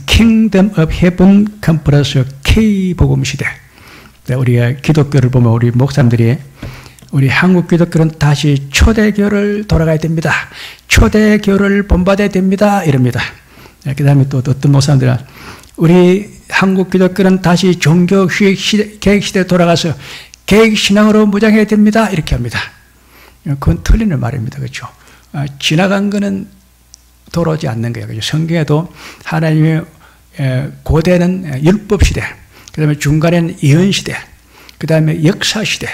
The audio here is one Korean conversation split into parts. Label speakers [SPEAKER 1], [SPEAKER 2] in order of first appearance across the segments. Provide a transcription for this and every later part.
[SPEAKER 1] Kingdom of Heaven Conference K 복음 시대. 우리가 기독교를 보면 우리 목사님들이 우리 한국 기독교는 다시 초대교를 돌아가야 됩니다. 초대교를 본받아야 됩니다. 이럽니다. 그 다음에 또 어떤 목사님들은 우리 한국 기독교는 다시 종교 계획 시대에 돌아가서 계획 신앙으로 무장해야 됩니다. 이렇게 합니다. 그건 틀리는 말입니다. 그렇죠? 지나간 거는 돌아오지 않는 거예요. 그렇죠? 성경에도 하나님의 고대는 율법 시대, 그 다음에 중간에는 예언 시대, 그 다음에 역사 시대,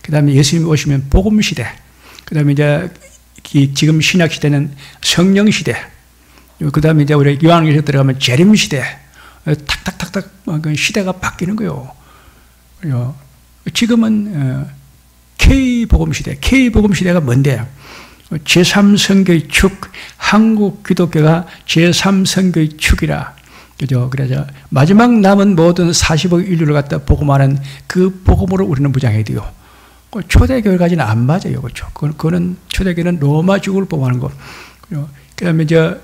[SPEAKER 1] 그 다음에 예수님이 오시면 복음 시대, 그 다음에 이제 지금 신약 시대는 성령 시대, 그 다음에 이제 우리 요한계시록 들어가면 재림 시대, 탁탁탁탁 시대가 바뀌는 거예요. 지금은 K복음 시대, K복음 시대가 뭔데? 제3선교의 축, 한국 기독교가 제3선교의 축이라. 그죠? 그래서 마지막 남은 모든 40억 인류를 갖다 복음하는 그 복음으로 우리는 무장해야 돼요. 초대교회까지는 안 맞아요. 그렇죠? 그거는 초대교회는 로마 축을 복음하는 거. 그 다음에 이제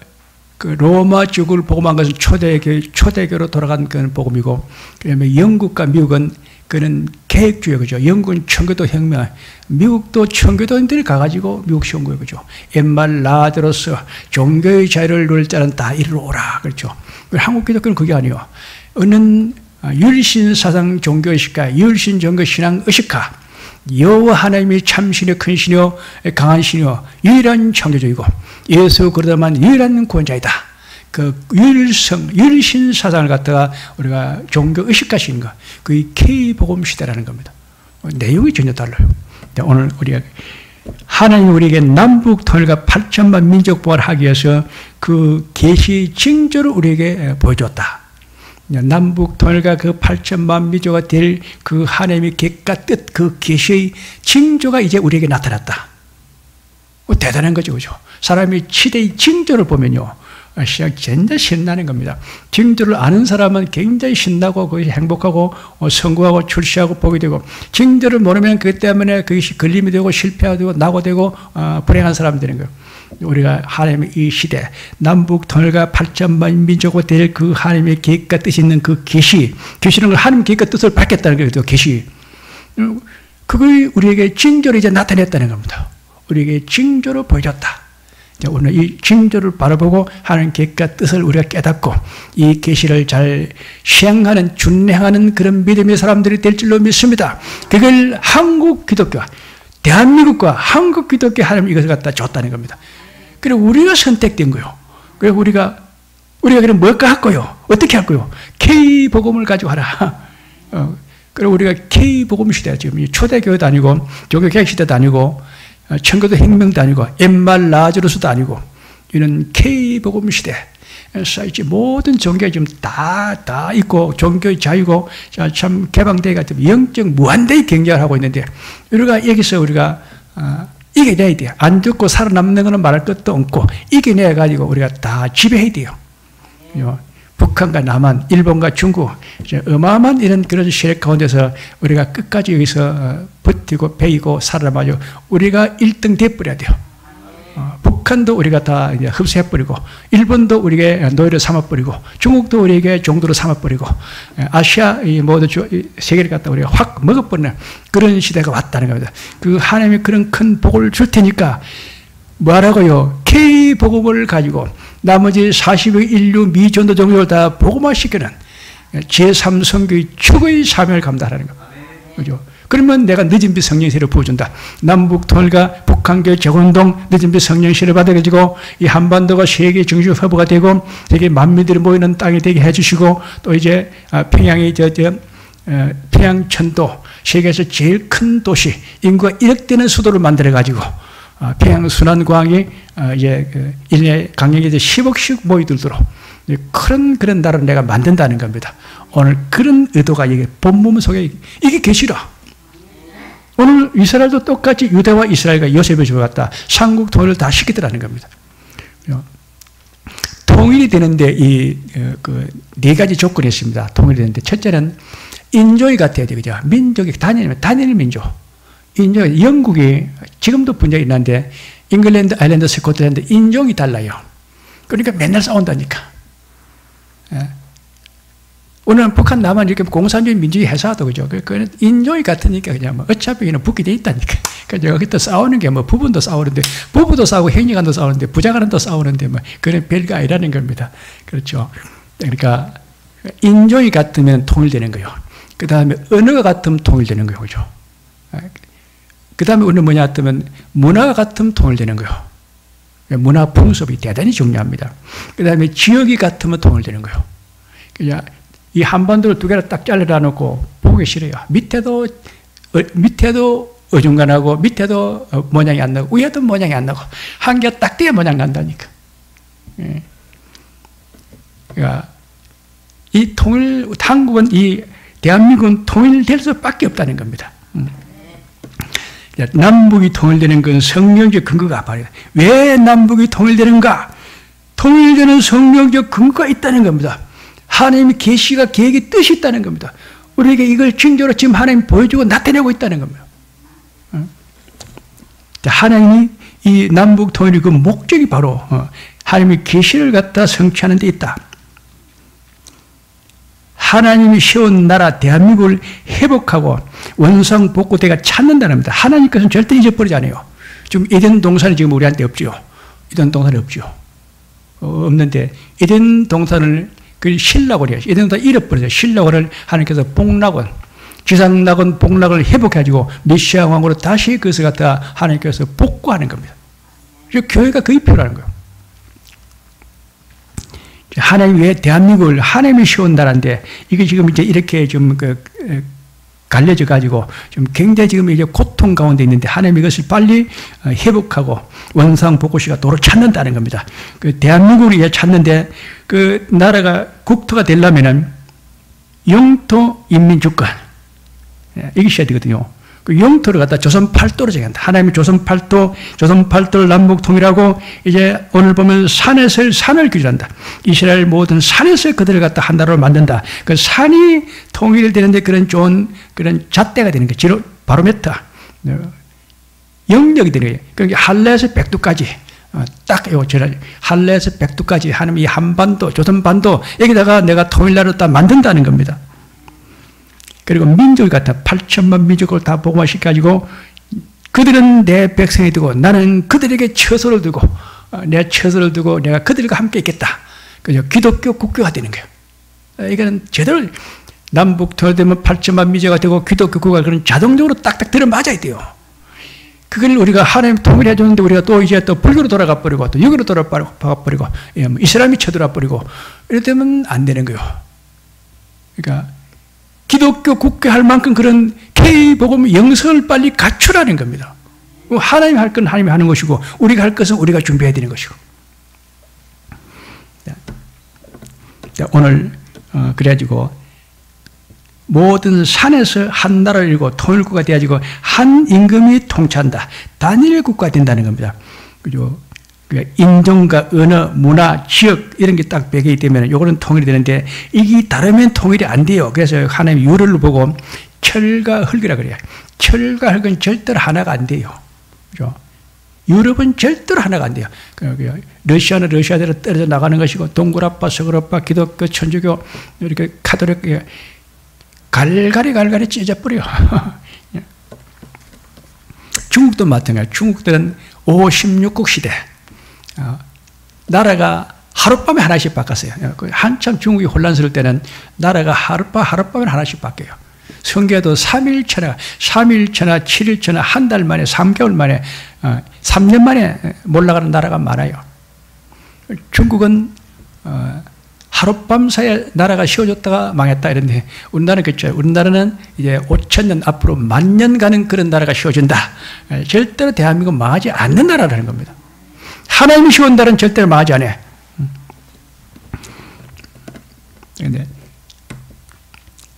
[SPEAKER 1] 그 로마 축을 복음한 것은 초대교로 돌아간 그런 복음이고, 그 다음에 영국과 미국은 그는 계획주의, 그죠? 영국은 청교도 혁명, 미국도 청교도인들이 가가지고 미국 시온 거예요, 그죠? 옛말 나아들어서 종교의 자유를 누릴 자는 다 이리로 오라, 그렇죠? 한국 기독교는 그게 아니에요. 어느 율신 사상 종교의식과 율신 종교 신앙 의식과 여호와 하나님이 참신이요, 큰 신이요, 강한 신이요, 유일한 창조주이고 예수 그리스도만 유일한 구원자이다. 그 율신 사상을 갖다가 우리가 종교 의식화시킨 거, 그게 K복음 시대라는 겁니다. 내용이 전혀 달라요. 오늘 우리가 하나님이 우리에게 남북 통일과 8천만 민족 보호를 하기 위해서 그 계시 징조를 우리에게 보여줬다. 남북 통일과 그 8천만 민족가 될 그 하나님의 계획과 뜻, 그 계시의 징조가 이제 우리에게 나타났다. 대단한 거죠, 그죠? 사람이 시대의 징조를 보면요, 굉장히 신나는 겁니다. 징조를 아는 사람은 굉장히 신나고 그것이 행복하고 성공하고 출시하고 복이 되고, 징조를 모르면 그것 때문에 그것이 걸림이 되고 실패하고 나고 되고 불행한 사람이 되는 거예요. 우리가 하나님의 이 시대, 남북 통일과 8천만 민족으로 될 그 하나님의 계획과 뜻이 있는 그 계시는 걸 하나님의 계획과 뜻을 밝혔다는 거예요. 계시. 그걸 우리에게 징조로 이제 나타냈다는 겁니다. 우리에게 징조로 보여줬다. 오늘 이 징조를 바라보고 하나님 계획과 뜻을 우리가 깨닫고 이 계시를 잘 시행하는, 준행하는 그런 믿음의 사람들이 될 줄로 믿습니다. 그걸 한국 기독교와 대한민국과 한국 기독교 하나님 이것을 갖다 줬다는 겁니다. 그리고 우리가 선택된 거요. 그리고 우리가 그럼 뭘까 할 거요? 어떻게 할 거요? K복음을 가지고 하라. 그리고 우리가 K복음 시대야. 지금 초대교회도 아니고 종교개혁 시대도 아니고 청교도 혁명도 아니고 옛말 라자루스도 아니고 이는 K복음 시대. 쌓이지 모든 종교가 지금 다 있고 종교의 자유고 참 개방되기가 영적 무한대의 경쟁을 하고 있는데 우리가 여기서 우리가 이겨내야 돼요. 안 듣고 살아남는 것은 말할 것도 없고 이겨내가지고 우리가 다 지배해야 돼요. 북한과 남한, 일본과 중국 어마어마한 이런 그런 세력 가운데서 우리가 끝까지 여기서 버티고 배이고 살아남아요. 우리가 1등 돼버려야 돼요. 북한도 우리가 다 이제 흡수해버리고, 일본도 우리에게 노예를 삼아버리고, 중국도 우리에게 종도로 삼아버리고, 아시아 이 모든 세계를 갖다 우리가 확 먹어버리는 그런 시대가 왔다는 겁니다. 그 하나님이 그런 큰 복을 줄 테니까 뭐라고요? K복음을 가지고 나머지 40의 인류 미전도 종교를 다 복음화시키는 제3선교의 축의 사명을 감당하는 겁니다. 그죠? 그러면 내가 늦은 빛 성령세를 부어준다. 남북 통일과 북한교회 재건운동 늦은 빛 성령세를 받아가지고 이 한반도가 세계 중심 허브가 되고 세계 만민들이 모이는 땅이 되게 해주시고, 또 이제 평양이 평양천도 세계에서 제일 큰 도시, 인구가 1억 되는 수도를 만들어가지고 평양 순환공항이 이제 1년에 강력이 이제 10억씩 모이들도록 그런 나라를 내가 만든다는 겁니다. 오늘 그런 의도가 이게 본문 속에 이게 계시라. 오늘 이스라엘도 똑같이 유대와 이스라엘과 요셉의 집을 갖다 삼국 통일을 다 시키더라는 겁니다. 통일이 되는데 네 가지 조건이 있습니다. 통일이 되는데 첫째는 인종이 같아야 되죠. 민족이 단일 민족. 영국이 지금도 분쟁이 있는데 잉글랜드, 아일랜드, 스코틀랜드 인종이 달라요. 그러니까 맨날 싸운다니까. 예. 오늘은 북한 남한 이렇게 공산주의 민주주의 해사도 그죠. 그거는 인종이 같으니까 그냥 뭐 어차피 그냥 붙게 돼 있다니까. 그러니까 여기서 싸우는 게 뭐 부부도 싸우는데, 부부도 싸우고 행정관도 싸우는데, 부장관도 싸우는데 뭐 그런 별거 아니라는 겁니다. 그렇죠. 그러니까 인종이 같으면 통일되는 거요. 그 다음에 언어가 같으면 통일되는 거요. 그죠. 그 다음에 우리는 뭐냐 했더면 문화가 같으면 통일되는 거요. 문화 풍습이 대단히 중요합니다. 그 다음에 지역이 같으면 통일되는 거요. 그냥 이 한반도를 두 개를 딱 잘라 놓고 보기 싫어요. 밑에도 어중간하고 밑에도 모양이 안 나고 위에도 모양이 안 나고 한 개 딱 떼야 모양 난다니까. 예. 그러니까 이 한국은 대한민국은 통일될 수밖에 없다는 겁니다. 남북이 통일되는 건 성경적 근거가 바로 왜 남북이 통일되는가? 통일되는 성경적 근거가 있다는 겁니다. 하나님의 계시가 계획이 뜻이 있다는 겁니다. 우리에게 이걸 징조로 지금 하나님이 보여주고 나타내고 있다는 겁니다. 하나님이 이 남북 통일의 그 목적이 바로 하나님의 계시를 갖다 성취하는 데 있다. 하나님이 세운 나라 대한민국을 회복하고 원상복구대가 찾는다는 겁니다. 하나님 것은 절대 잊어버리지 않아요. 지금 에덴 동산이 지금 우리한테 없죠. 에덴 동산이 없죠. 없는데 에덴 동산을 그 신락을 해요. 에덴 동산 잃어버려요. 신락을 하나님께서 복락원, 지상락원 복락을 회복해가지고 메시아 왕으로 다시 그것을 갖다 하나님께서 복구하는 겁니다. 교회가 그게 필요한 거예요. 하나님이 왜 대한민국을 하나님이 세운 나라인데 이게 지금 이제 이렇게 좀 갈려져 가지고 좀 굉장히 지금 이제 고통 가운데 있는데 하나님이 이것을 빨리 회복하고 원상복구시가 도로 찾는다는 겁니다. 그 대한민국을 이제 찾는데 그 나라가 국토가 되려면은 영토 인민주권 이게 있어야 되거든요. 그 영토를 갖다 조선 팔도로 정한다. 하나님이 조선 팔도를 남북 통일하고 이제 오늘 보면 산을 규율한다. 이스라엘 모든 산에서 그들을 갖다 한 나라로 만든다. 그 산이 통일되는데 그런 좋은 그런 잣대가 되는 거예요. 바로메터. 영역이 되는 거예요. 그러니까 할례에서 백두까지 딱 할례에서 백두까지 하나님 이 한반도, 조선반도 여기다가 내가 통일나라로 다 만든다는 겁니다. 그리고 민족이 같아 8천만 민족을 다 복음화시켜가지고 그들은 내 백성이 되고 나는 그들에게 처소를 두고 내 처소를 두고 내가 그들과 함께 있겠다. 그죠? 기독교 국교가 되는 거예요. 이거는 제대로 남북 통일되면 8천만 민족이 되고 기독교 국가가 그런 자동적으로 딱딱 들어맞아야 돼요. 그걸 우리가 하나님 통일해 줬는데 우리가 또 이제 또 불교로 돌아가 버리고 또 유교로 돌아가 버리고 이슬람이 쳐들어와 버리고 이러면 안 되는 거예요. 그러니까 기독교 국교할 만큼 그런 K복음 영성을 빨리 갖추라는 겁니다. 하나님 할 건 하나님이 하는 것이고 우리가 할 것은 우리가 준비해야 되는 것이고. 오늘 그래가지고 모든 산에서 한 나라를 이루고 통일국가 되어가지고 한 임금이 통치한다. 단일 국가가 된다는 겁니다. 그죠? 인종과 언어, 문화, 지역 이런 게 딱 배경이 되면 요거는 통일이 되는데 이게 다르면 통일이 안 돼요. 그래서 하나님 유를 보고 철과 흙이라 그래요. 철과 흙은 절대로 하나가 안 돼요. 그죠? 유럽은 절대로 하나가 안 돼요. 러시아는 러시아대로 떨어져 나가는 것이고 동굴아빠, 서굴아빠, 기독교, 천주교 이렇게 카톨릭 갈갈이 찢어버려. 중국도 마찬가지예요. 중국들은 5, 16국 시대 나라가 하룻밤에 하나씩 바뀌었어요. 한참 중국이 혼란스러울 때는 나라가 하룻밤에 하나씩 바뀌어요. 성계도 3일차나 7일차나 한 달 만에 3개월 만에 3년 만에 몰락하는 나라가 많아요. 중국은 하룻밤 사이에 나라가 쉬워졌다가 망했다 이런데 우리나라는 그렇죠. 우리나라는 이제 5,000년 앞으로 10,000년 가는 그런 나라가 쉬워진다. 절대로 대한민국 망하지 않는 나라라는 겁니다. 하나님이 쉬운 나라는 절대로 망하지 않아요. 그런데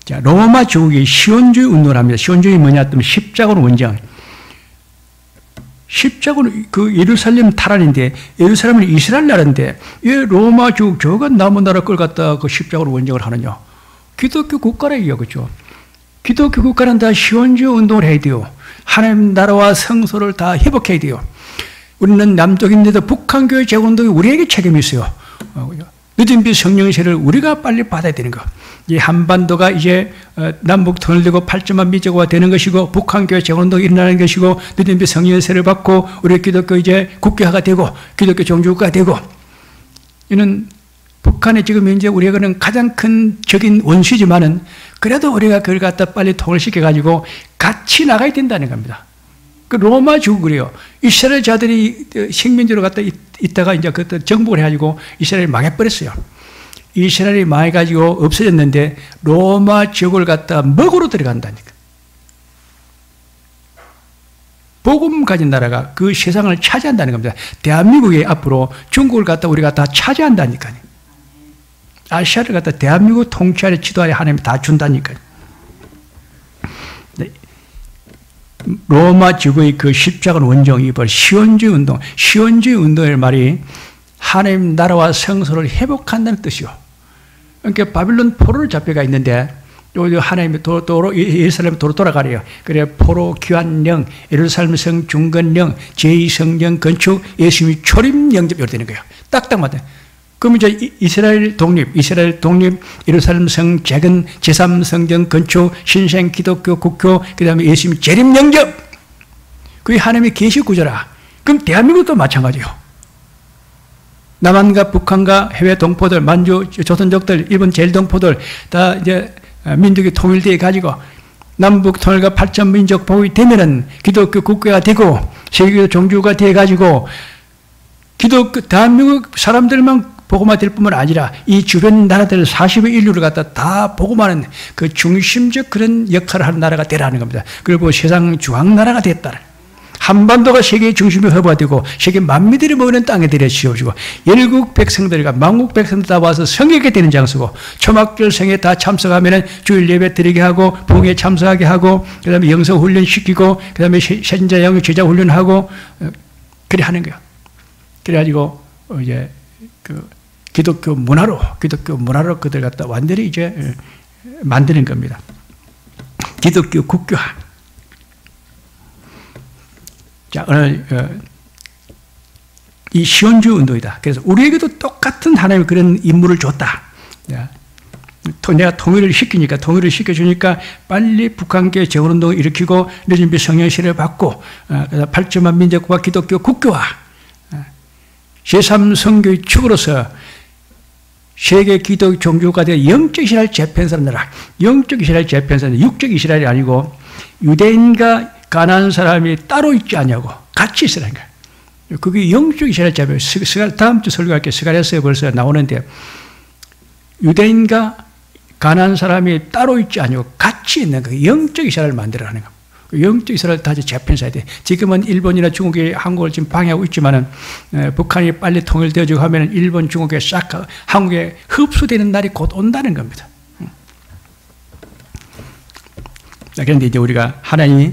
[SPEAKER 1] 자, 로마 제국이 시온주의 운동을 합니다. 시온주의 뭐냐 하면 십자군 원정. 십자군은 그 예루살렘 탈환인데 예루살렘은 이스라엘 나라인데 왜 로마 제국 저가 남은 나라 걸 갖다 그 십자군 원정을 하느냐? 기독교 국가라요, 그렇죠? 기독교 국가는 다 시온주의 운동을 해야 돼요. 하나님 나라와 성소를 다 회복해야 돼요. 우리는 남쪽인데도 북한교회 재건운동이 우리에게 책임이 있어요. 늦은 빛 성령의 세를 우리가 빨리 받아야 되는 거. 이 한반도가 이제 남북 통일되고 8.1 민족화가 되는 것이고 북한교회 재건운동이 일어나는 것이고 늦은 빛 성령의 세를 받고 우리 기독교 이제 국교화가 되고 기독교 종주국가가 되고 이는 북한이 지금 현재 우리에게는 가장 큰 적인 원수지만은 그래도 우리가 그걸 갖다 빨리 통일시켜가지고 같이 나가야 된다는 겁니다. 그 로마 주고 그래요. 이스라엘 자들이 식민지로 갔다 있다가 이제 그때 정복을 해가지고 이스라엘이 망해버렸어요. 이스라엘이 망해가지고 없어졌는데 로마 지역을 갖다 먹으로 들어간다니까. 복음 가진 나라가 그 세상을 차지한다는 겁니다. 대한민국이 앞으로 중국을 갖다 우리가 다 차지한다니까요. 아시아를 갖다 대한민국 통치하려 지도하려 하나님이 다 준다니까요. 로마 지구의 그 십자가는 원정이 시온주의 운동, 시온주의 운동의 말이 하나님 나라와 성소를 회복한다는 뜻이요. 그러니까 바빌론 포로를 잡혀가 있는데 하나님의 예루살렘 도로 돌아가래요. 그래 포로 귀환령, 예루살렘 성 중건령, 제2성령 건축, 예수님이 초림 영접 이렇게 되는 거예요. 딱딱 맞아요. 그럼 이제 이스라엘 독립, 예루살렘 성 재건, 제3성경 건축, 신생 기독교 국교, 그 다음에 예수님 재림 영접. 그게 하나님의 계시 구조라. 그럼 대한민국도 마찬가지요. 남한과 북한과 해외 동포들, 만주 조선족들, 일본 제일동포들 다 이제 민족이 통일되어 가지고 남북 통일과 8천 민족 보호이 되면은 기독교 국가가 되고 세계교 종주가 되어 가지고 기독교 대한민국 사람들만 복음화 될 뿐만 아니라 이 주변 나라들 40의 인류를 갖다 다 복음하는 그 중심적 그런 역할을 하는 나라가 되라는 겁니다. 그리고 세상 중앙나라가 됐다. 한반도가 세계의 중심이 허브가 되고 세계 만민들이 모이는 땅에 들여지어지고 열국 백성들과 만국 백성들 다 와서 성회게 되는 장소고 초막절 성에 다 참석하면은 주일 예배 드리게 하고 봉에 참석하게 하고 그 다음에 영성 훈련 시키고 그 다음에 선자 영역 제자 훈련하고 그래 하는 거야. 그래가지고 이제 그 기독교 문화로 그들 갖다 완전히 이제 만드는 겁니다. 기독교 국교화. 자, 오늘 이 시온주의 운동이다. 그래서 우리에게도 똑같은 하나님의 그런 임무를 줬다. 내가 통일을 시키니까, 통일을 시켜주니까 빨리 북한계 재건운동을 일으키고 늦은 빛 성령시를 받고 8.1 민족과 기독교 국교화 제3성교의 축으로서 세계 기독 종교가 되어 영적 이스라엘 재편사라. 영적 이스라엘 재편사는 육적 이스라엘이 아니고 유대인과 가난한 사람이 따로 있지 않냐고 같이 있으라는 거예요. 그게 영적 이스라엘 재편사. 다음 주 설교할게 스가랴서에 벌써 나오는데 유대인과 가난한 사람이 따로 있지 않냐고 같이 있는 거 영적 이스라엘을 만들어가는 거. 영적 이스라엘 다시 재편사야 돼. 지금은 일본이나 중국이 한국을 지금 방해하고 있지만은 북한이 빨리 통일되어지고 하면은 일본, 중국에 싹 한국에 흡수되는 날이 곧 온다는 겁니다. 그런데 이제 우리가 하나님이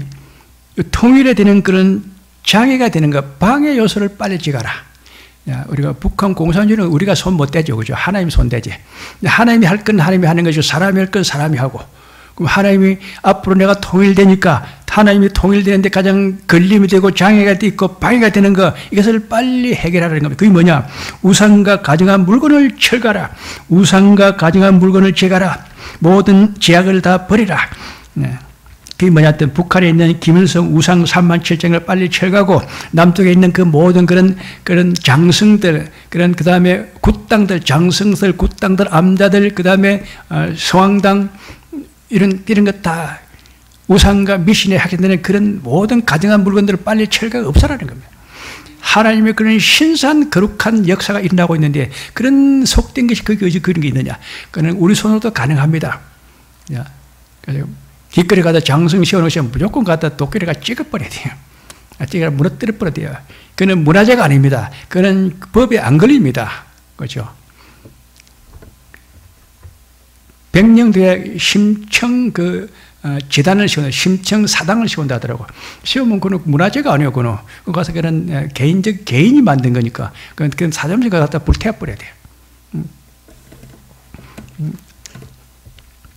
[SPEAKER 1] 통일에 되는 그런 장애가 되는 거, 방해 요소를 빨리 지가라. 우리가 북한 공산주의는 우리가 손 못 대죠, 그죠? 하나님 손 대지. 하나님이 할 건 하나님이 하는 것이고 사람이 할 건 사람이 하고. 그럼 하나님이 앞으로 내가 통일되니까 하나님이 통일되는데 가장 걸림이 되고 장애가 있고 방해가 되는 거 이것을 빨리 해결하라는 겁니다. 그게 뭐냐? 우상과 가정한 물건을 철가라. 우상과 가정한 물건을 제가라. 모든 제약을 다 버리라. 그게 뭐냐 했더니 북한에 있는 김일성 우상 3만 7천을 빨리 철가고 남쪽에 있는 그 모든 그런 장승들 그 다음에 굿당들 장승들 굿당들 암자들 그 다음에 성황당 이런 것 다 우상과 미신에 하게 되는 그런 모든 가정한 물건들을 빨리 철거가 없애라는 겁니다. 하나님의 그런 신선 거룩한 역사가 일어나고 있는데 그런 속된 것이 거기 그런 게 있느냐? 그는 우리 손으로도 가능합니다. 그래서 길거리 가다 장승 씌워놓으시면 무조건 갖다 도끼리가 찍어버려야 돼요. 찍어 무너뜨려 버려야 돼요. 그는 문화재가 아닙니다. 그는 법에 안 걸립니다. 그렇죠? 백령도에 심청 재단을 세운다, 심청 사당을 세운다 하더라고. 세우면 그는 문화재가 아니에요, 그는. 그 가서 그는 개인이 만든 거니까. 그건 사점시가 갖다 불태워버려야 돼요.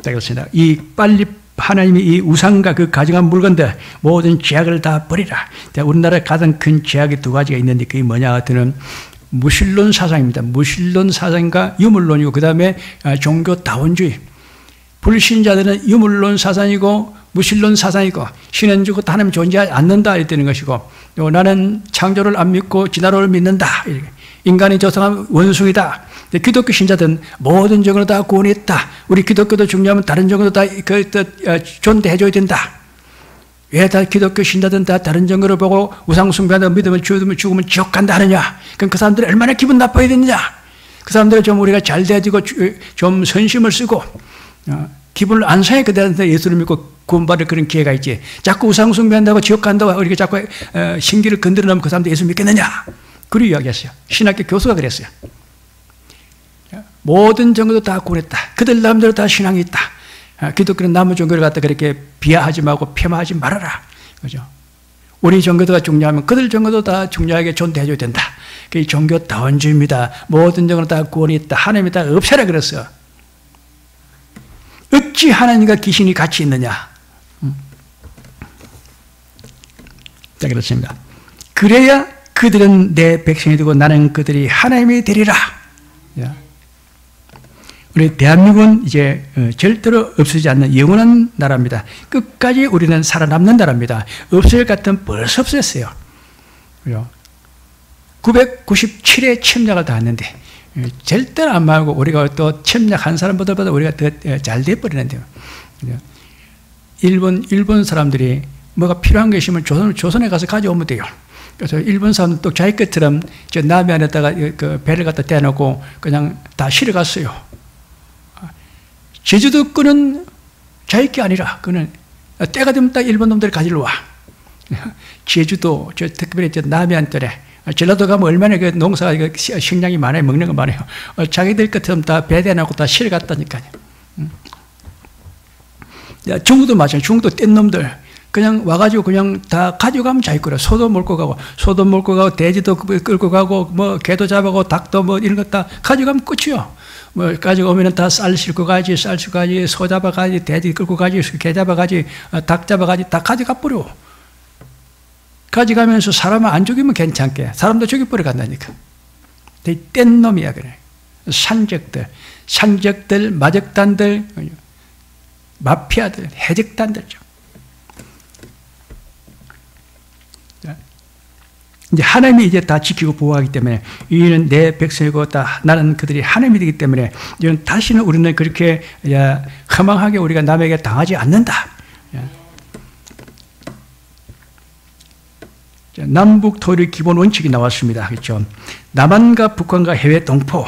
[SPEAKER 1] 자, 그렇습니다. 빨리 하나님이 이 우상과 그 가정한 물건들, 모든 죄악을 다 버리라. 우리나라에 가장 큰 죄악이 두 가지가 있는데 그게 뭐냐 하더니 무신론 사상입니다. 무신론 사상과 유물론이고 그 다음에 종교다원주의. 불신자들은 유물론 사상이고 무신론 사상이고 신은 죽고 하나님 존재하지 않는다 이랬다는 것이고 나는 창조를 안 믿고 진화론을 믿는다. 인간이 조성한 원숭이다. 기독교 신자들은 모든 종교로 다 구원이 있다. 우리 기독교도 중요하면 다른 종교도 다 존대해줘야 된다. 왜 다 기독교 신자들은 다 다른 종교를 보고 우상숭배한다고 믿으면 죽으면 지옥 간다 하느냐? 그럼 그 사람들이 얼마나 기분 나빠야 되느냐? 그 사람들은 좀 우리가 잘 돼지고 좀 선심을 쓰고 기분을 안 상해 그들한테 예수를 믿고 구원받을 그런 기회가 있지. 자꾸 우상숭배한다고 지옥 간다고 우리가 자꾸 신기를 건드려 놓으면 그 사람들 예수 믿겠느냐? 그리 이야기했어요. 신학교 교수가 그랬어요. 모든 종교도 다 구원했다. 그들 남대로 다 신앙이 있다. 기독교는 남의 종교를 갖다 그렇게 비하하지 말고 폄하하지 말아라. 그죠? 우리 종교도가 중요하면 그들 종교도 다 중요하게 존대해줘야 된다. 그게 종교다원주의입니다. 모든 종교는 다 구원이 있다. 하나님이 다 없애라 그랬어요. 어찌 하나님과 귀신이 같이 있느냐? 자, 그렇습니다. 그래야 그들은 내 백성이 되고 나는 그들이 하나님이 되리라. 우리 대한민국은 이제 절대로 없어지지 않는 영원한 나라입니다. 끝까지 우리는 살아남는 나라입니다. 없을 것 같으면 벌써 없었어요. 997회 침략을 다 했는데 절대로 안 말고 우리가 또 침략한 사람보다 우리가 더 잘 돼버리는데요. 일본 사람들이 뭐가 필요한 게 있으면 조선에 가서 가져오면 돼요. 그래서 일본 사람은 또 자기 것처럼 저 남해안에다가 그 배를 갖다 대놓고 그냥 다 실어갔어요. 제주도 거는 자기 게 아니라 그는 때가 되면 딱 일본 놈들이 가지러 와. 제주도 특별히 저 남해안 쪽에 전라도 가면 얼마나 그 농사가 식량이 많아요. 먹는 거 많아요. 자기들 것처럼 다 배 대놓고 다 실어갔다니까요. 중국도 마찬가지. 중국도 뗀 놈들 그냥 와가지고 그냥 다 가져가면 자기 거라. 소도 몰고 가고 돼지도 끌고 가고 뭐 개도 잡아가고 닭도 뭐 이런 거 다 가져가면 끝이요. 뭐 가지고 오면은 다 쌀 싣고 가지, 소 잡아가지, 돼지 끌고 가지, 개 잡아가지, 닭 잡아가지, 다 가져가 버려. 가져가면서 사람을 안 죽이면 괜찮게 사람도 죽여버려 간다니까. 되게 뗀 놈이야 그래. 산적들, 마적단들, 마피아들, 해적단들죠. 이제 하나님이 이제 다 지키고 보호하기 때문에 이는 내 백성이고 다 나는 그들이 하나님이 되기 때문에 이는 다시는 우리는 그렇게 허망하게 우리가 남에게 당하지 않는다. 남북 토일의 기본 원칙이 나왔습니다. 그렇죠? 남한과 북한과 해외 동포,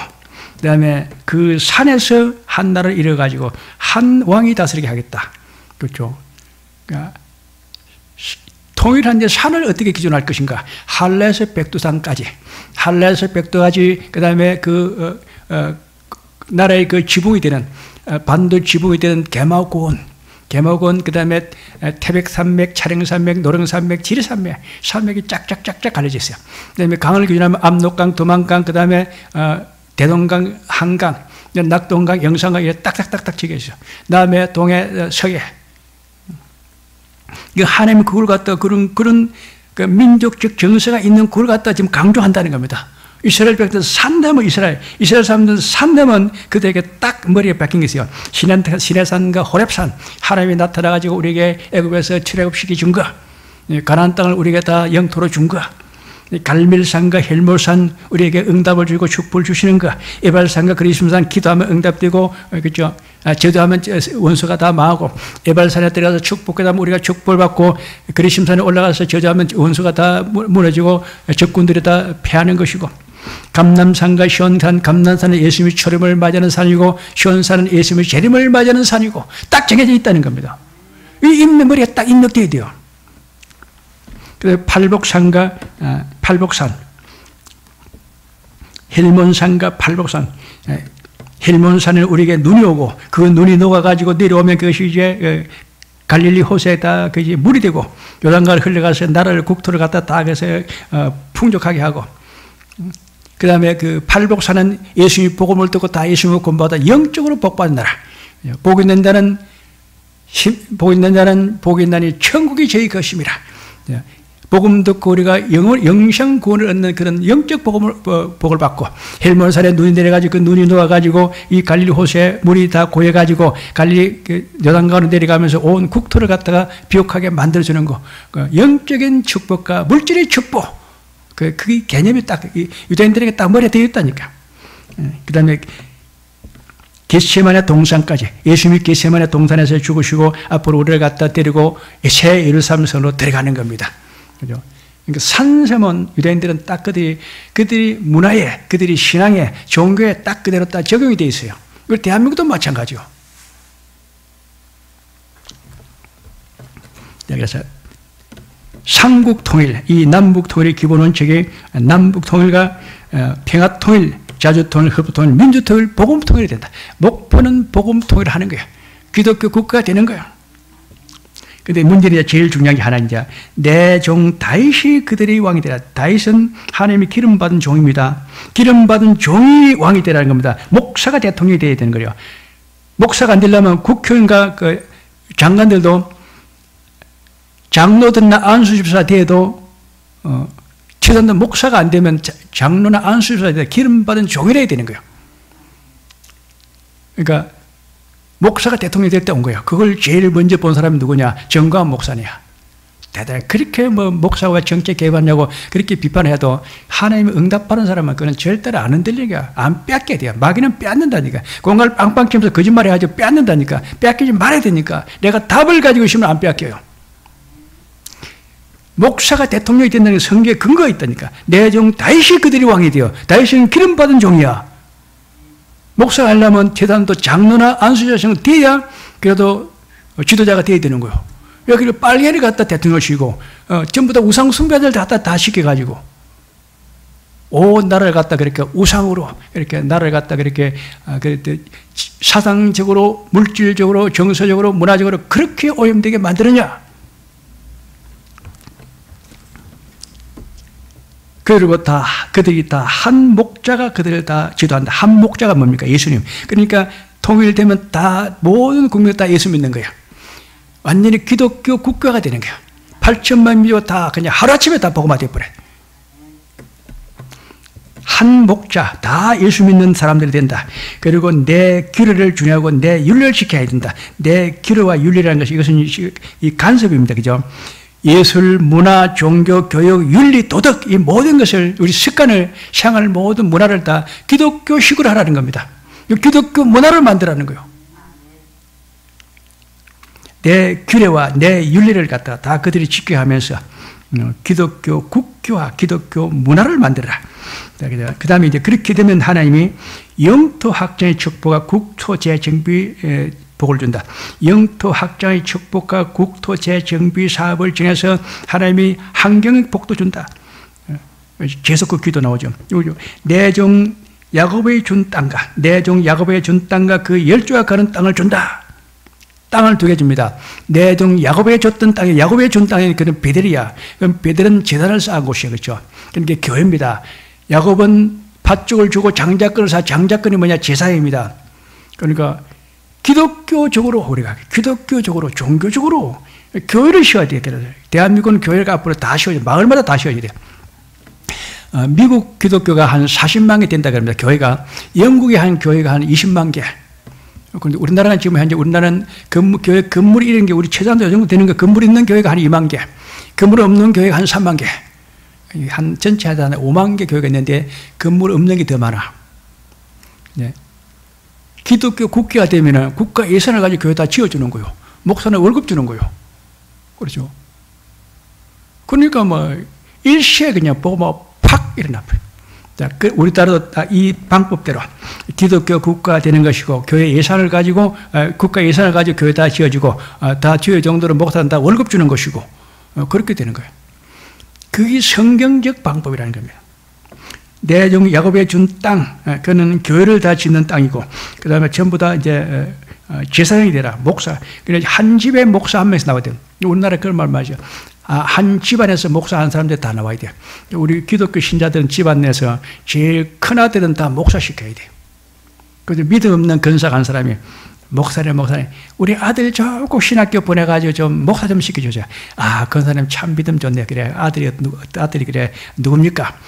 [SPEAKER 1] 그다음에 그 산에서 한 나라를 이뤄가지고 한 왕이 다스리게 하겠다. 그렇죠? 그러니까 통일한 데 산을 어떻게 기준할 것인가? 한라에서 백두산까지, 그 다음에 나라의 그 지붕이 되는, 반도 지붕이 되는 개마고원, 그 다음에 태백산맥, 차량산맥, 노령산맥, 지리산맥, 산맥이 쫙쫙쫙쫙 갈려져 있어요. 그 다음에 강을 기준하면 압록강, 도만강, 그 다음에 대동강, 한강, 낙동강, 영산강, 이렇게 딱딱딱딱 지게 있어요. 그 다음에 동해, 서해. 하나님이 그걸 갖다 그런 그 민족적 정서가 있는 그걸 갖다 지금 강조한다는 겁니다. 이스라엘 백성들 산다면 이스라엘 사람들은 산다면 그들에게 딱 머리에 박힌 게 있어요. 시내산과 호렙산 하나님이 나타나가지고 우리에게 애굽에서 출애굽시켜 준 거, 가나안 땅을 우리에게 다 영토로 준 거, 갈멜산과 헬몰산 우리에게 응답을 주고 축복을 주시는 거, 에발산과 그리심산 기도하면 응답되고, 그렇죠? 저도하면 원수가 다 망하고, 에발산에 들어가서 축복하면 우리가 축복을 받고, 그리심산에 올라가서 저주하면 원수가 다 무너지고 적군들이 다 패하는 것이고, 감남산과 시온산, 감남산은 예수님의 초림을 맞이하는 산이고 시온산은 예수님의 재림을 맞이하는 산이고 딱 정해져 있다는 겁니다. 이 입는 머리가 딱 입력되어야 돼요. 그래서 팔복산과 팔복산, 헬몬산과 팔복산. 헬몬산은 우리에게 눈이 오고 그 눈이 녹아가지고 내려오면 그것이 이제 갈릴리 호수에다 그것이 물이 되고 요단강을 흘러가서 나라를 국토를 갖다 다 해서 풍족하게 하고, 그 다음에 그 팔복산은 예수님이 복음을 듣고 다 예수님을 공부하다 영적으로 복받는 나라. 복 있는 자는 복이 있나니 천국이 저희 것임이라. 복음 듣고 우리가 영생 구원을 얻는 그런 영적 복을 받고, 헬몬산에 눈이 내려가지고 그 눈이 녹아가지고 이 갈릴리 호수에 물이 다 고여가지고 갈릴리 요단강으로 내려가면서 온 국토를 갖다가 비옥하게 만들어주는 거, 영적인 축복과 물질의 축복, 그게 개념이 딱 유대인들에게 딱 머리에 되어 있다니까. 그 다음에 겟세마네 동산까지, 예수님이 겟세마네 동산에서 죽으시고 앞으로 우리를 갖다 데리고 새 예루살렘으로 들어가는 겁니다. 그죠? 그러니까 산sem은 유대인들은 딱 그들이 문화에, 그들이 신앙에, 종교에 딱 그대로 딱 적용이 되어 있어요. 그리고 대한민국도 마찬가지요. 그래서 삼국 통일, 이 남북 통일의 기본 원칙이 남북 통일과 평화 통일, 자주 통일, 흡부 통일, 민주 통일, 복음 통일이 된다. 목표는 복음 통일을 하는 거예요. 기독교 국가가 되는 거예요. 근데 문제는 제일 중요한 게 하나, 이제 내 종 다윗이 그들의 왕이 되라. 다윗은 하나님이 기름받은 종입니다. 기름받은 종이 왕이 되라는 겁니다. 목사가 대통령이 되어야 되는 거예요. 목사가 안 되려면 국회의원과 그 장관들도 장로들이나 안수집사 돼도 최소한 목사가 안 되면 장로나 안수집사 돼 기름받은 종이라야 되는 거예요. 그러니까 목사가 대통령이 될 때 온 거예요. 그걸 제일 먼저 본 사람이 누구냐? 정광훈 목사냐. 대단히 그렇게 목사가 정책 개입하냐고 그렇게 비판해도 하나님이 응답하는 사람은 그는 절대로 안 흔들리니까 안 뺏게 돼요. 마귀는 빼앗는다니까. 공갈 빵빵 치면서 거짓말 해가지고 빼앗는다니까. 뺏기지 말아야 되니까. 내가 답을 가지고 있으면 안 뺏겨요. 목사가 대통령이 된다는 게 성경에 근거가 있다니까. 내 종 다윗이 그들이 왕이 되어. 다윗은 기름받은 종이야. 목사가 하려면 최소한도 장로나 안수자성은 돼야 그래도 지도자가 돼야 되는 거예요. 여기를 빨개를 갖다 대통령을 시고 전부 다 우상 숭배들 다 시켜가지고 온 나라를 갖다 그렇게 우상으로 이렇게 나라를 갖다 그렇게 사상적으로 물질적으로 정서적으로 문화적으로 그렇게 오염되게 만드느냐. 그리고 그들이 다 한 목자가 그들을 다 지도한다. 한 목자가 뭡니까? 예수님. 그러니까 통일되면 다 모든 국민이 다 예수 믿는 거예요. 완전히 기독교 국가가 되는 거예요. 8천만 민족 다 그냥 하루아침에 다 복음화 되어버려요. 한 목자, 다 예수 믿는 사람들이 된다. 그리고 내 규례를 준하고 내 윤리를 지켜야 된다. 내 규례와 윤리라는 것이 이것은 이 간섭입니다. 그죠? 예술, 문화, 종교, 교육, 윤리, 도덕 이 모든 것을 우리 습관을 생활 모든 문화를 다 기독교식으로 하라는 겁니다. 기독교 문화를 만들라는 거예요. 내 규례와 내 윤리를 갖다가 다 그들이 지켜야 하면서 기독교 국교와 기독교 문화를 만들어라. 그 다음에 이제 그렇게 되면 하나님이 영토 확장의 축복과 국토 재정비 복을 준다. 영토 확장의 축복과 국토 재정비 사업을 정해서 하나님이 환경의 복도 준다. 계속 그 기도 나오죠. 내 종 야곱에 준 땅과 내 종 야곱에 준 땅과 그 열조가 가는 땅을 준다. 땅을 두 개 줍니다. 내 종 야곱에 줬던 땅에 야곱에 준 땅에 그는 베델이야. 그럼 베델은 재단을 쌓은 곳이에요. 그렇죠? 그러니까 교회입니다. 야곱은 팥죽을 주고 장자권을 장자권이 뭐냐? 제사입니다. 그러니까 기독교적으로 우리가 기독교적으로 종교적으로 교회를 씌워야 돼요. 대한민국은 교회가 앞으로 다 씌워야 돼요. 마을마다 다 씌워야 돼요. 미국 기독교가 한 40만 개 된다 그럽니다. 교회가. 영국의 한 교회가 한 20만 개. 그런데 우리나라는 지금 현재 우리나라는 교회 건물이 이런 게 우리 최소한도 이 정도 되는 거 건물 있는 교회가 한 2만 개. 건물 없는 교회가 한 3만 개. 한 전체 한 5만 개 교회가 있는데 건물 없는 게 더 많아. 네. 기독교 국가가 되면은 국가 예산을 가지고 교회 다 지어주는 거요. 목사는 월급 주는 거요. 그렇죠. 그러니까 뭐 일시에 그냥 보고 팍 일어나 버려. 자, 우리나라도 이 방법대로 기독교 국가가 되는 것이고 교회 예산을 가지고 국가 예산을 가지고 교회 다 지어주고 다 지을 정도로 목사는 다 월급 주는 것이고 그렇게 되는 거예요. 그게 성경적 방법이라는 겁니다. 내 종 야곱에 준 땅, 그는 교회를 다 짓는 땅이고, 그 다음에 전부 다 이제 제사장이 되라, 목사. 그래서 한 집에 목사 한 명씩 나와야 돼요. 우리나라 그런 말 맞죠. 한 집안에서 목사 한 사람들 다 나와야 돼요. 우리 기독교 신자들은 집안 내에서 제일 큰 아들은 다 목사 시켜야 돼요. 그래서 믿음 없는 근사가 한 사람이 목사님, 우리 아들 조금 신학교 보내가지고 좀 목사 좀 시켜주자. 아, 그 사람 참 믿음 좋네. 그래, 아들이 그래, 누굽니까?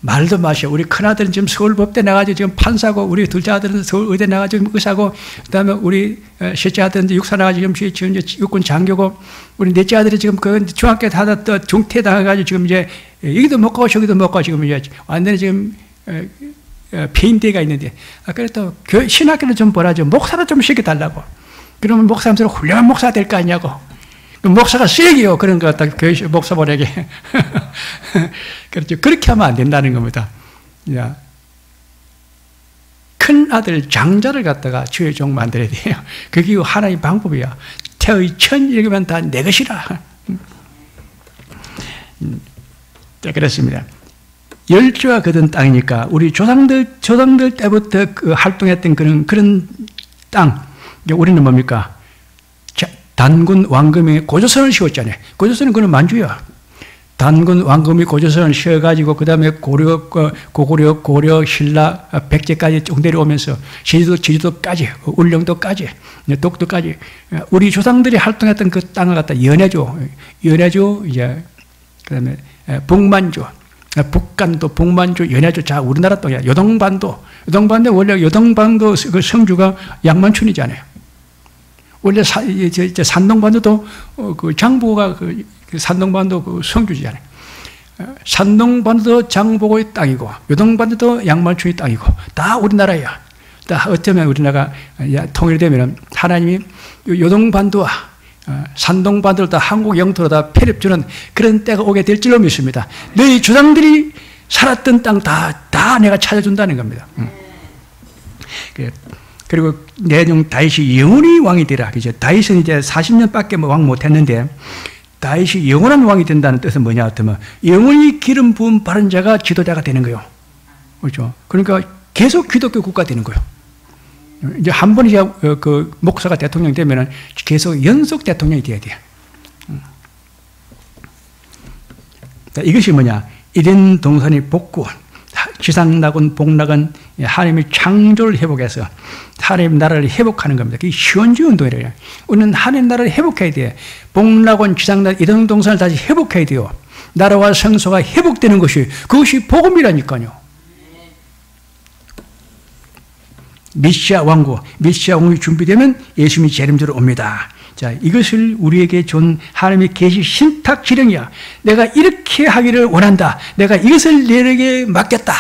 [SPEAKER 1] 말도 마셔. 우리 큰아들은 지금 서울법대 나가지고 지금 판사고, 우리 둘째 아들은 서울의대 나가지고 의사고, 그 다음에 우리 셋째 아들은 육사 나가지고 지금 육군 장교고, 우리 넷째 아들이 지금 그 중학교 다 또 중퇴 당해가지고 지금 이제 여기도 못 가고 저기도 못 가고 지금 이제 완전히 지금 폐인대가 있는데, 그래도 신학교를 좀 보라죠. 목사를 좀 시켜달라고. 그러면 목사님들 훌륭한 목사가 될 거 아니냐고. 목사가 쓰레기요. 그런 거 갖다 교회 목사 보내게. 그렇죠. 그렇게 하면 안 된다는 겁니다. 큰 아들 장자를 갖다가 주의 종 만들어야 돼요. 그게 하나의 방법이야. 태의 천 이러면 다 내 것이라. 자, 그렇습니다. 열조가 거둔 땅이니까 우리 조상들 때부터 그 활동했던 그런 땅. 우리는 뭡니까? 단군 왕금이 고조선을 씌웠잖아요. 고조선은 그는 만주야. 단군 왕금이 고조선을 씌워가지고 그 다음에 고구려, 신라, 백제까지 쭉 내려오면서 제주도까지, 울릉도까지, 독도까지 우리 조상들이 활동했던 그 땅을 갖다 연해조, 이제 그 다음에 북만주, 북간도, 북만주, 연해주, 자 우리나라 땅이야. 요동반도 원래 요동반도 그 성주가 양만춘이잖아요. 원래 산동반도도 그 장보고가 그 산동반도 그 성주지잖아요. 산동반도도 장보고의 땅이고, 요동반도도 양만춘의 땅이고, 다 우리나라야. 다 어쩌면 우리나라가 통일되면 하나님이 요동반도와 산동반도를 다 한국 영토로 다 편입주는 그런 때가 오게 될 줄로 믿습니다. 너희 조상들이 살았던 땅 다 내가 찾아준다는 겁니다. 그리고 내종 다윗이 영원히 왕이 되라. 그죠? 다윗은 이제 40년밖에 왕 못했는데 다윗이 영원한 왕이 된다는 뜻은 뭐냐 하면 영원히 기름 부은 바른 자가 지도자가 되는 거예요. 그렇죠? 그러니까 계속 기독교 국가 되는 거예요. 이제 한 번 이제 그 목사가 대통령 되면은 계속 연속 대통령이 돼야 돼요. 이것이 뭐냐? 일인 동산이 복구. 지상낙은 복낙은 하나님의 창조를 회복해서 하나님 나라를 회복하는 겁니다. 그게 시원주의 운동이래요. 우리는 하나님 나라를 회복해야 돼. 복낙은 지상낙 이동 동산을 다시 회복해야 돼요. 나라와 성소가 회복되는 그것이 복음이라니까요. 메시아 왕국이 준비되면 예수님이 재림주로 옵니다. 자, 이것을 우리에게 준 하나님의 계시 신탁 지령이야. 내가 이렇게 하기를 원한다. 내가 이것을 너에게 맡겼다.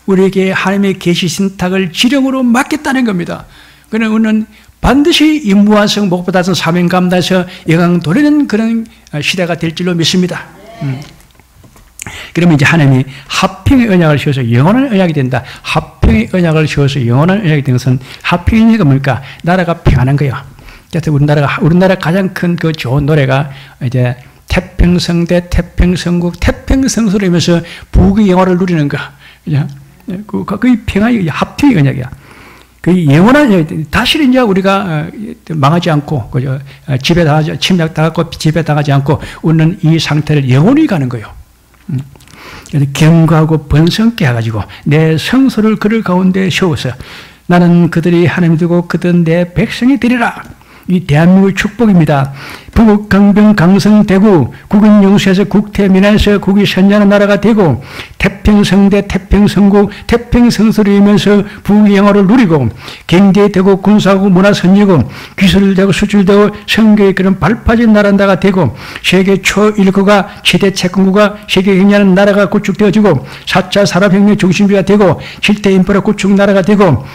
[SPEAKER 1] 우리에게 하나님의 계시 신탁을 지령으로 맡겼다는 겁니다. 그러나 우리는 반드시 임무완성, 목표달성, 사명 감당해서 영광 돌리는 그런 시대가 될 줄로 믿습니다. 그러면 이제 하나님이 합평의 언약을 씌워서 영원한 언약이 된다. 합평의 언약을 씌워서 영원한 언약이 된 것은 합평의 언약이 뭡니까? 나라가 평안한 거예요. 그래서 우리나라 가장 큰 그 좋은 노래가 이제 태평성대, 태평성국, 태평성소를 하면서 부귀 영화를 누리는 거. 그 평화의 합평의 언약이야. 그 영원한, 다시 이제 우리가 망하지 않고, 그죠? 침략당하고 지배당하지 않고, 우리는 이 상태를 영원히 가는 거예요. 경고하고 번성케 해가지고, 내 성소를 그들 가운데 세워서, 나는 그들이 하나님 되고 그들은 내 백성이 되리라. 이 대한민국의 축복입니다. 북 강병 강성 대구, 국은 영수에서 국태민에서 국이 선전한 나라가 되고, 태평성대 태평성국 태평성소를 이면서 부귀 영화를 누리고, 경제되고 군사하고 문화선지고 기술되고 수출되고 성교의 그런 발파진 나라가 되고, 세계 초1국가 최대 채권국가 세계 경제하는 나라가 구축되어지고, 4차 산업혁명 중심지가 되고, 7대 인프라 구축 나라가 되고,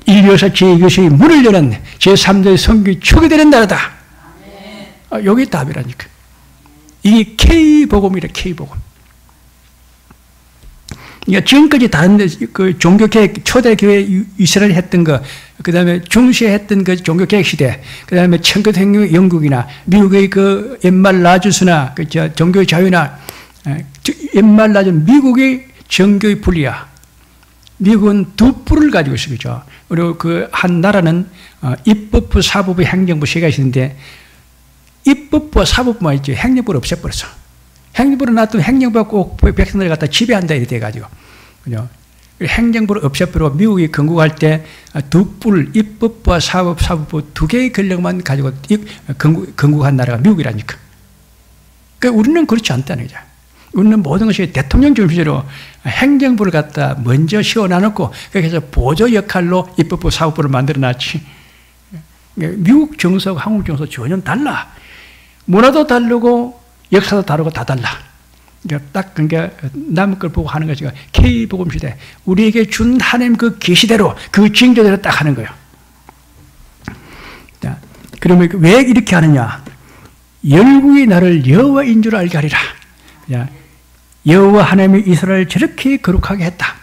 [SPEAKER 1] 인류에서 제2것이 문을 여는 제3대의 성교의 축이 되는 나라다. 여기 답이라니까. 이게 K복음이래, K복음. 그러니까 지금까지 다른 그 종교개혁, 초대교회 이스라엘이 했던 거, 그 다음에 중시에 했던 그 종교개혁 시대, 그 다음에 천교생명 영국이나 미국의 그 옛말 라주스나 그 종교의 자유나 옛말 라주 미국의 정교의 분리야. 미국은 두 뿔을 가지고 있어요. 그죠? 그리고 그 한 나라는 입법부, 사법부, 행정부 세 가지 있는데, 입법부와 사법부만 있죠. 행정부를 없애버렸어. 행정부를 놔두면 행정부가 꼭 백성들을 갖다 지배한다 이렇게 돼가지고. 그죠? 행정부를 없애버리고 미국이 건국할 때 두 뿔, 입법부와 사법부 두 개의 권력만 가지고 건국한 나라가 미국이라니까. 그러니까 우리는 그렇지 않다는 거죠. 우리는 모든 것이 대통령 중심으로 행정부를 갖다 먼저 씌워놔놓고 그래서 보조 역할로 입법부, 사법부를 만들어놨지. 미국 정서하고 한국 정서 전혀 달라. 문화도 다르고 역사도 다르고 다 달라. 딱 그러니까 남의 걸 보고 하는 것이 K복음 시대 우리에게 준 하나님 그 계시대로 그 징조대로 딱 하는 거예요. 자, 그러면 왜 이렇게 하느냐? 열국이 나를 여호와인 줄 알게 하리라. 여호와 하나님이 이스라엘을 저렇게 거룩하게 했다.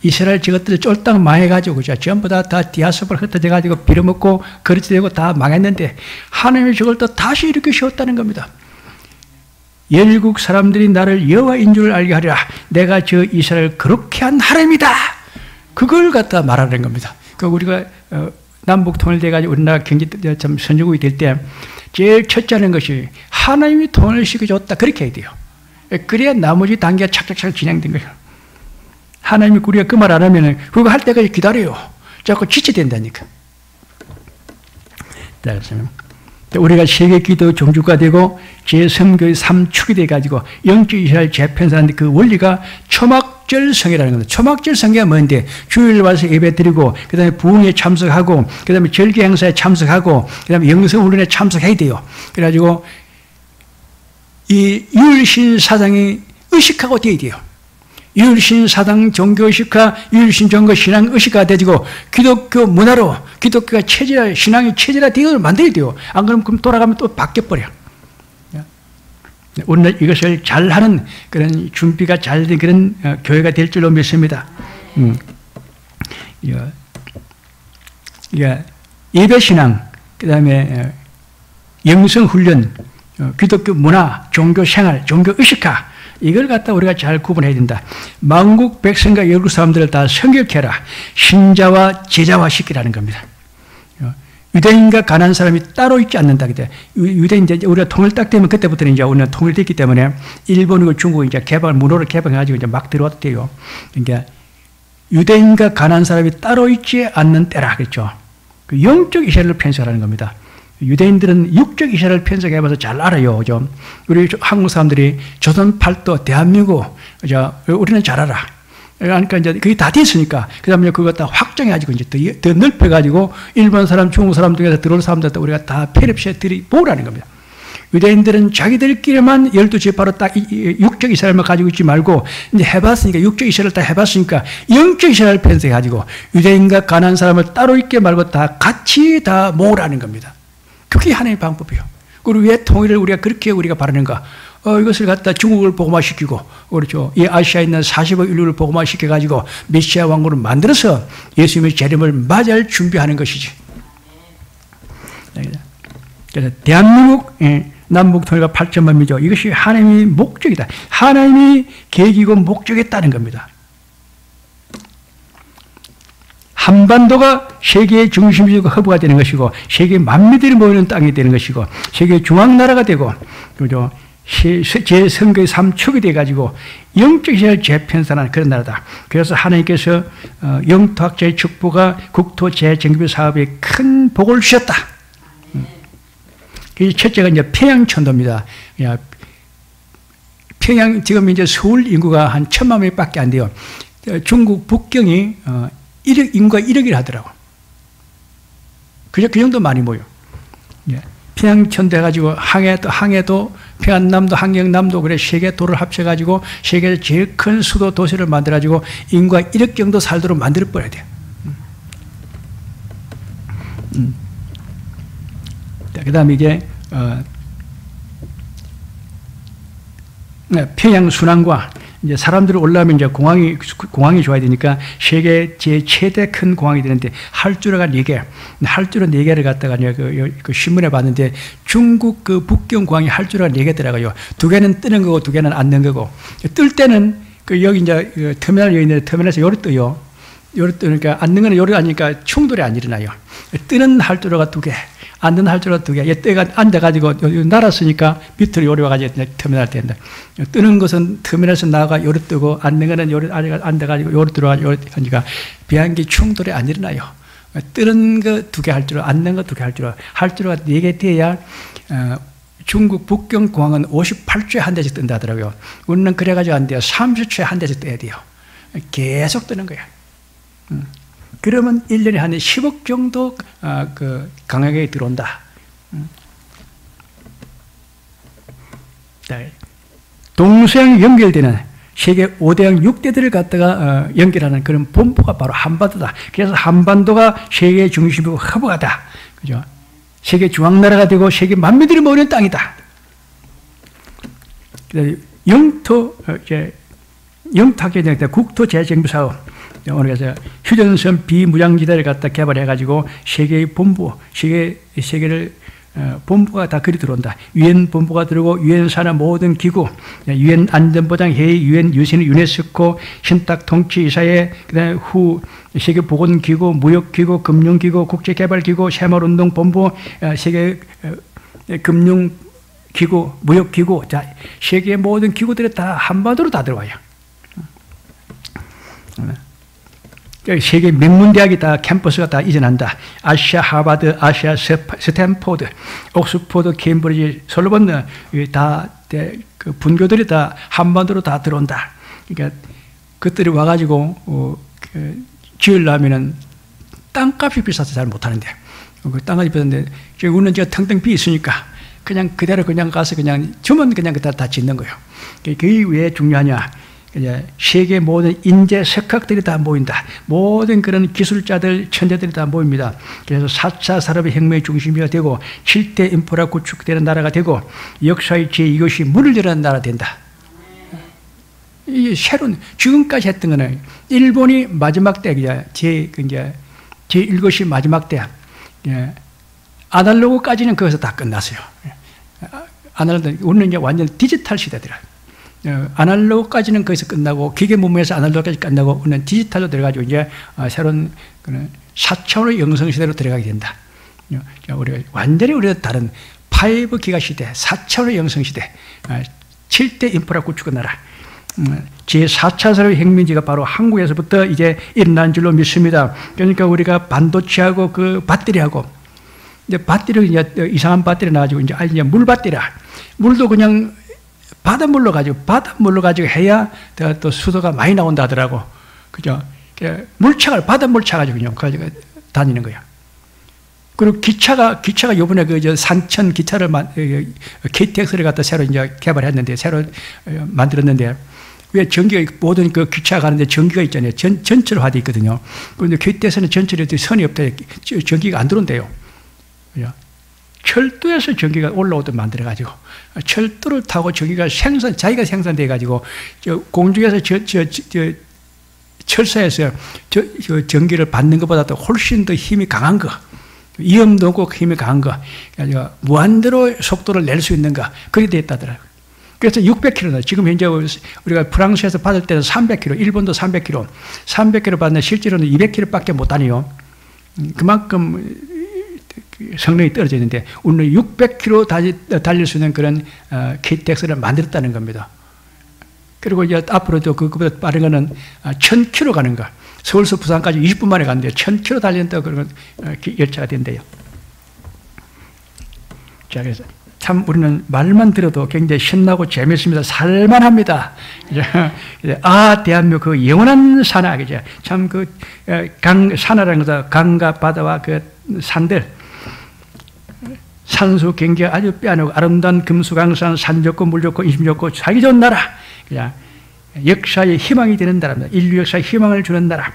[SPEAKER 1] 이스라엘 저것들을 쫄딱 망해가지고 그죠? 전부 다 디아스포라 흩어져가지고 빌어먹고 거리되고 다 망했는데 하나님이 저걸 또 다시 이렇게 세웠다는 겁니다. 열국 사람들이 나를 여호와인 줄 알게 하리라. 내가 저 이스라엘 그렇게 한 하나님이다. 그걸 갖다 말하는 겁니다. 그 우리가 남북 통일돼가지고 우리나라 경제 참 선진국이 될 때 제일 첫째 하는 것이 하나님이 통일을 시켜줬다. 그렇게 해야 돼요. 그래야 나머지 단계가 착착착 진행된 거예요. 하나님이 우리가 그 말 안 하면 그거 할 때까지 기다려요. 자꾸 지체된다니까. 우리가 세계 기도 종주가 되고 제3교의 3축이 돼가지고 영적 이스라엘 재편사하는데 그 원리가 초막절 성회라는 겁니다. 초막절 성회가 뭔데? 주일 와서 예배 드리고 그 다음에 부흥에 참석하고 그 다음에 절기 행사에 참석하고 그 다음에 영성 훈련에 참석해야 돼요. 그래가지고 이 율신사당이 의식하고 돼야 돼요. 율신사당 종교의식화, 율신종교 신앙의식화 되지고 기독교 문화로 기독교가 체질화, 신앙이 체질화 되어 만들어야 돼요. 안 그러면 돌아가면 또 바뀌어버려. 오늘 이것을 잘하는 그런 준비가 잘 된 그런 교회가 될 줄로 믿습니다. 예배신앙, 그 다음에 영성훈련, 기독교 문화, 종교생활, 종교의식화 이걸 갖다 우리가 잘 구분해야 된다. 만국 백성과 열국 사람들을 다 성결케 해라. 신자와 제자화 시키라는 겁니다. 유대인과 가난한 사람이 따로 있지 않는다. 유대인 이제 우리가 통일 딱 되면 그때부터는 이제 우리는 통일됐기 때문에 일본이고 중국이 이제 문호를 개방해가지고 이제 막 들어왔대요. 그러니까 유대인과 가난한 사람이 따로 있지 않는 때라 그랬죠. 그 영적 이스라엘을 편성하라는 겁니다. 유대인들은 육적 이스라엘을 편성해봐서 잘 알아요. 그죠? 우리 한국 사람들이 조선 팔도 대한민국, 그죠? 우리는 잘 알아. 그러니까 이제 그게 다 됐으니까, 그 다음에 그거 다 확정해가지고 이제 더 넓혀가지고 일본 사람, 중국 사람 중에서 들어올 사람들 우리가 다 페르시아 모으라는 겁니다. 유대인들은 자기들끼리만 12지파로 딱 육적 이스라엘만 가지고 있지 말고 이제 해봤으니까 육적 이스라엘 다 해봤으니까 영적 이스라엘 편성해가지고 유대인과 가난한 사람을 따로 있게 말고 다 같이 다 모으라는 겁니다. 그게 하나의 방법이에요. 그리고 왜 통일을 우리가 그렇게 우리가 바라는가? 이것을 갖다 중국을 복음화시키고, 그렇죠. 이 아시아에 있는 40억 인류를 복음화시켜가지고 메시아 왕국을 만들어서 예수님의 재림을 맞이할 준비하는 것이지. 그래서 대한민국 남북 통일과 8천만 민족 이것이 하나님의 목적이다. 하나님이 계획이고 목적이었다는 겁니다. 한반도가 세계의 중심지고 허브가 되는 것이고 세계 만민들이 모이는 땅이 되는 것이고 세계 중앙나라가 되고 그죠? 제3교의 3축이 돼가지고 영적 이스라엘 재편산하는 그런 나라다. 그래서 하나님께서 영토학자의 축복과 국토 재정비 사업에 큰 복을 주셨다. 첫째가 이제 평양천도입니다. 평양 지금 이제 서울 인구가 한 1,000만 명밖에 안 돼요. 중국 북경이 인구가 1억이라 하더라고. 그 정도 많이 모여. 평양천도 해가지고 항해도 평안남도, 항경남도 그래 세계 도를 합쳐가지고 세계에서 제일 큰 수도 도시를 만들어가지고 인구가 1억 정도 살도록 만들어 버려야 돼요. 그 다음에 이제 평양 순환과 이제 사람들이 올라오면 이제 공항이 좋아야 되니까 세계 최대 큰 공항이 되는데 할주로가 4개, 할주로 4개를 갖다가 그 신문에 봤는데 중국 그 북경 공항이 할주로가 4개더라고요. 2개는 뜨는 거고 2개는 안 뜨는 거고. 뜰 때는 그 여기 이제 그 터미널 여기 있는데 터미널에서 요리 떠요. 요리 뜨니까 앉는 거는 요리 아니니까 충돌이 안 일어나요. 뜨는 할주로가 2개, 앉는 할 줄 알아 두 개. 얘 때가 앉아가지고 날았으니까 밑으로 요리 와가지고 터미널 된다. 뜨는 것은 터미널에서 나가 요리 뜨고 앉는 거는 요리 앉아가지고 요리 들어가지고 요리 하니까 비행기 충돌이 안 일어나요. 뜨는 거 두 개 할 줄 알아, 앉는 거 두 개 할 줄 알아. 할 줄 알아 네 개 돼야 중국 북경 공항은 58초에 한 대씩 뜬다 하더라고요. 우리는 그래가지고 안 돼요. 30초에 한 대씩 떠야 돼요. 계속 뜨는 거야. 그러면 1년에 한 10억 정도 그 강하게 들어온다. 동서양 연결되는 세계 5대양 6대들을 갖다가 연결하는 그런 본부가 바로 한반도다. 그래서 한반도가 세계의 중심이고 허브하다. 그죠? 세계 중앙나라가 되고 세계 만민들이 모이는 땅이다. 영토학에 대한 국토 재정비 사업. 오늘 그래서 휴전선 비무장지대를 갖다 개발해가지고 세계의 본부, 세계를 본부가 다 그리 들어온다. 유엔 본부가 들어오고 유엔 산하 모든 기구, 유엔 안전보장 회의, 유엔 유신, 유네스코, 신탁 통치이사회, 그다음에 후 세계 보건기구, 무역기구, 금융기구, 국제개발기구, 새마을운동본부, 세계 금융기구, 무역기구, 자 세계 모든 기구들이 다 한반도로 다 들어와요. 세계 명문대학이 다 캠퍼스가 다 이전한다. 아시아 하버드, 아시아 스탠포드, 옥스포드, 케임브리지, 솔로몬 다 그 분교들이 다 한반도로 다 들어온다. 그러니까 그들이 와가지고 지으려면은 땅값이 비싸서 잘 못하는데 그 땅값이 비싼데 우리는 제가 텅텅 비 있으니까 그냥 그대로 그냥 가서 그냥 주면 그냥 그대로 다 짓는 거예요. 그게 왜 중요하냐? 세계 모든 인재 석학들이 다 모인다. 모든 그런 기술자들, 천재들이 다 모입니다. 그래서 4차 산업의 혁명의 중심이가 되고 7대 인프라 구축되는 나라가 되고 역사의 제2것이 문을 여는 나라가 된다. 이 새로운 지금까지 했던 거는 일본이 마지막 때 제1것이 마지막 때 아날로그까지는 거기서 다 끝났어요. 아날로그 우리는 이제 완전 디지털 시대더라. 아날로그까지는 거기서 끝나고 기계 문명에서 아날로그까지 끝나고 우리는 디지털로 들어가지고 이제 새로운 4차원의 영성 시대로 들어가게 된다. 우리가 완전히 우리가 다른 5기가 시대, 4차원의 영성 시대, 7대 인프라 구축의 나라. 제4차 산업의 혁명지가 바로 한국에서부터 이제 일어난 줄로 믿습니다. 그러니까 우리가 반도체하고 그 배터리하고 이제 배터리 이제 이상한 배터리 나가지고 이제 물 배터리야. 물도 그냥 바닷물로 가지고 해야 또 수도가 많이 나온다 하더라고. 그죠? 바닷물 차가지고 그냥 가지고 다니는 거야. 그리고 기차가 요번에 산천 기차를 KTX를 갖다 새로 이제 개발했는데, 새로 만들었는데, 왜 전기가, 모든 그 기차 가는데 전기가 있잖아요. 전철화되어 있거든요. 그런데 KTX는 전철에 선이 없다. 전기가 안 들어온대요. 그죠? 철도에서 전기가 올라오도록 만들어가지고, 철도를 타고 전기가 자기가 생산돼가지고, 공중에서 철사에서 전기를 받는 것보다 도 훨씬 더 힘이 강한 거, 위험도 없고 힘이 강한 거, 무한대로 속도를 낼 수 있는 거, 그게 됐다더라고요. 그래서 600km, 지금 현재 우리가 프랑스에서 받을 때는 300km, 일본도 300km, 300km 받는데 실제로는 200km밖에 못 다녀요. 그만큼 성능이 떨어져 있는데, 오늘 600km 달릴 수 있는 그런 KTX를 만들었다는 겁니다. 그리고 이제 앞으로도 그거보다 빠른 거는 1000km 가는 거. 서울서 부산까지 20분 만에 가는데 1000km 달린다고 그런 열차가 된대요. 자, 그래서 참 우리는 말만 들어도 굉장히 신나고 재밌습니다. 살만합니다. 대한민국 그 영원한 산하, 그죠? 참 산하라는 것은 강과 바다와 그 산들, 산수 경계가 아주 빼어나고 아름다운 금수강산, 산 좋고 물 좋고 인심 좋고 살기 좋은 나라. 그냥 역사의 희망이 되는 나라입니다. 인류 역사에 희망을 주는 나라.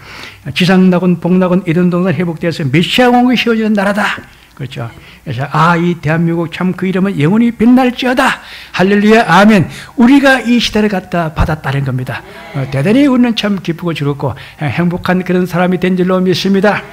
[SPEAKER 1] 지상낙원, 복낙원, 이든동산 회복되어서 메시아 왕국이 세워지는 나라다. 그렇죠. 그래서 이 대한민국 참 그 이름은 영원히 빛날지어다. 할렐루야, 아멘. 우리가 이 시대를 갖다 받았다는 겁니다. 대단히 우리는 참 기쁘고 즐겁고 행복한 그런 사람이 된 줄로 믿습니다.